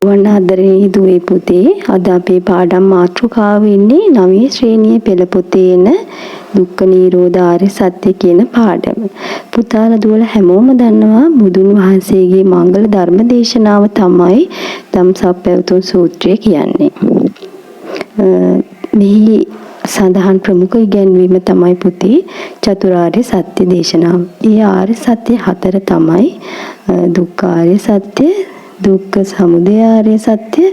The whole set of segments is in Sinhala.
වනාදරණීය දුවේ පුතේ අද අපේ පාඩම් මාතෘකාව වෙන්නේ 9 ශ්‍රේණියේ පෙළ පොතේ එන දුක්ඛ නිරෝධ ආර්ය සත්‍ය කියන පාඩම. පුතාලා දුවලා හැමෝම දන්නවා බුදුන් වහන්සේගේ මංගල ධර්ම දේශනාව තමයි ධම්සප්පවතුන් සූත්‍රය කියන්නේ. මෙහි සඳහන් ප්‍රමුඛ ඉගැන්වීම තමයි පුතේ චතුරාර්ය සත්‍ය දේශනාව. ඒ ආර්ය සත්‍ය හතර තමයි දුක්ඛ ආර්ය සත්‍ය, දුක්ඛ සමුදය ආර්ය සත්‍ය,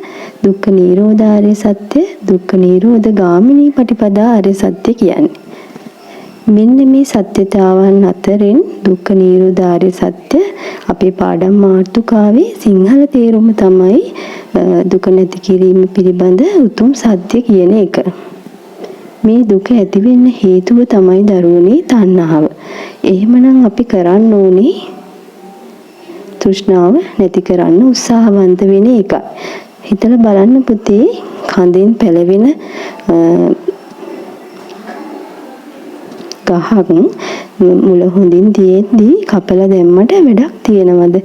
දුක්ඛ නිරෝධ ආර්ය සත්‍ය, දුක්ඛ නිරෝධ ගාමිනී පටිපදා ආර්ය සත්‍ය කියන්නේ. මෙන්න මේ සත්‍යතාවන් අතරින් දුක්ඛ නිරෝධ ආර්ය සත්‍ය අපේ පාඩම් මාතෘකාවේ සිංහල තේරුම තමයි දුක නැති කිරීම පිළිබඳ උතුම් සත්‍ය කියන එක. මේ දුක ඇති වෙන්න හේතුව තමයි දරුවනේ තණ්හාව. එහෙමනම් අපි කරන්න ඕනේ තෘෂ්ණාව නැති කරන්න උත්සාහවන්ත වෙන එක. හිතලා බලන්න පුතේ කඳෙන් පැලවෙන ගහක් මුල හොඳින් තියෙද්දී කපලා දැම්මට වැඩක් තියනවද?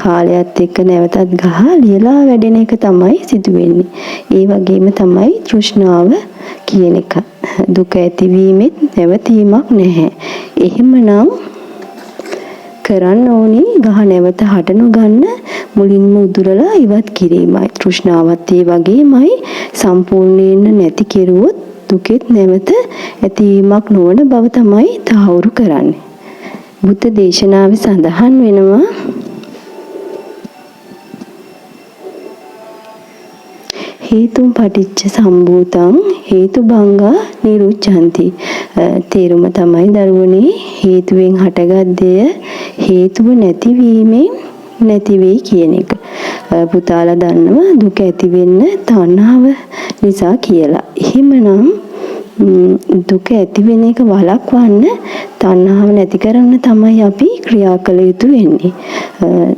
කාලයත් එක්ක නැවතත් ගහ ලියලා වැඩෙන එක තමයි සිදු වෙන්නේ. ඒ වගේම තමයි තෘෂ්ණාව කියන එක. දුක ඇතිවීමෙත් නැවතීමක් නැහැ. එහෙමනම් කරන්න ඕනේ ගහ නැවත හට නොගන්න මුලින්ම උදුරලා ඉවත් කිරීමයි. තෘෂ්ණාවත් ඒ වගේමයි සම්පූර්ණයෙන් නැති කෙරුවොත් දුකෙත් නැවත ඇතිවීමක් නොවන බව තමයි තහවුරු කරන්නේ. බුද්ධ දේශනාවේ සඳහන් වෙනවා හේතුම් පටිච්ච සම්භූතං හේතුභංගා නිරුච්ඡanti. තේරුම තමයි දරුවනේ හේතුවෙන් හටගත් දෙය හේතුව නැතිවීමෙන් නැති වෙයි කියන එක. පුතාලා දන්නවා දුක ඇති වෙන්න තණ්හාව නිසා කියලා. එහෙමනම් දුක ඇති වෙන එක වළක්වන්න තණ්හාව නැති කරන්න තමයි අපි ක්‍රියා කළ යුතු වෙන්නේ.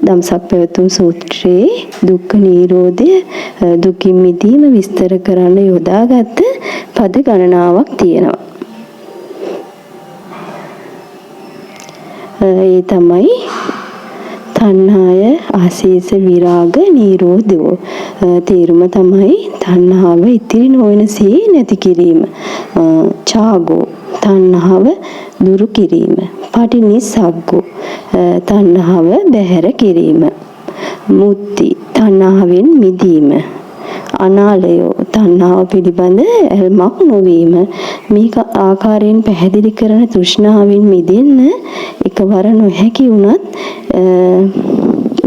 ධම්සප්පවතුන් සූත්‍රයේ දුක්ඛ නිරෝධය දුකින් මිදීම විස්තර කරන්න යොදාගත්ත පද ගණනාවක් තියෙනවා. ඒ තමයි තණ්හාය ආශේෂ විරාග නිරෝධෝ. තේරුම තමයි තණ්හාව ඉතිරි නොවනසේ නැති කිරීම. ඡාගෝ තණ්හාව දුරු කිරීම. පටිනිස්සග්ගෝ තණ්හාව බැහැර කිරීම. මුක්ති තණ්හාවෙන් මිදීම. අනාලයෝ තණ්හාව පිළිබඳ ඇල්මක් නොවීම. මේක ආකාරයෙන් පැහැදිලි කරන තෘෂ්ණාවෙන් මිදෙන්න එකවර නොහැකි වුණත්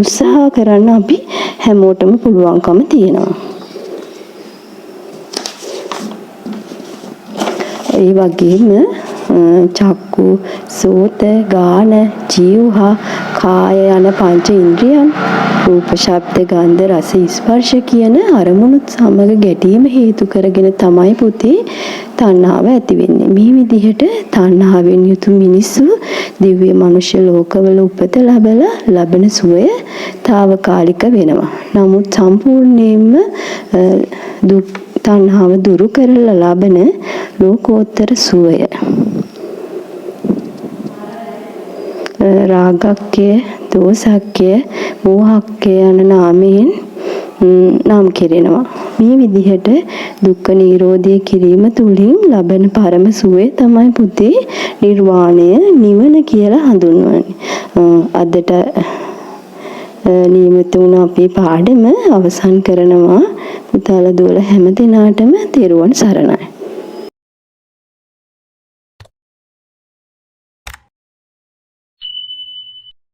උත්සාහ කරන්න අපි හැමෝටම පුළුවන්කම තියෙනවා. ඒ වගේම චක්කු, සෝත, ගාන, ජීවහා, කාය යන පංච ඉන්ද්‍රියන් රූප, ශබ්ද, ගන්ධ, රස, ස්පර්ශ කියන අරමුණුත් සමග ගැටීම හේතු කරගෙන තමයි පුතේ තණ්හාව ඇති වෙන්නේ. මේ විදිහට තණ්හාවෙන් යුතු මිනිස්සු දිව්‍ය මනුෂ්‍ය ලෝකවල උපත ලැබලා ලබන සුවය తాවකාලික වෙනවා. නමුත් සම්පූර්ණයෙන්ම තණ්හාව දුරු කරලා ලබන ලෝකෝත්තර සුවය රාගක්කය, දෝසක්කය, මෝහක්කය යන නාමයෙන් නම් කෙරෙනවා. මේ විදිහට දුක්ඛ නිරෝධය කිරීම තුලින් ලබන පරම සුවය තමයි පුතේ නිර්වාණය නිවන කියලා හඳුන්වන්නේ. අදට නියමිත වුණ අපේ පාඩම අවසන් කරනවා. පුතාලා දුවලා හැම දිනාටම තෙරුවන් සරණයි.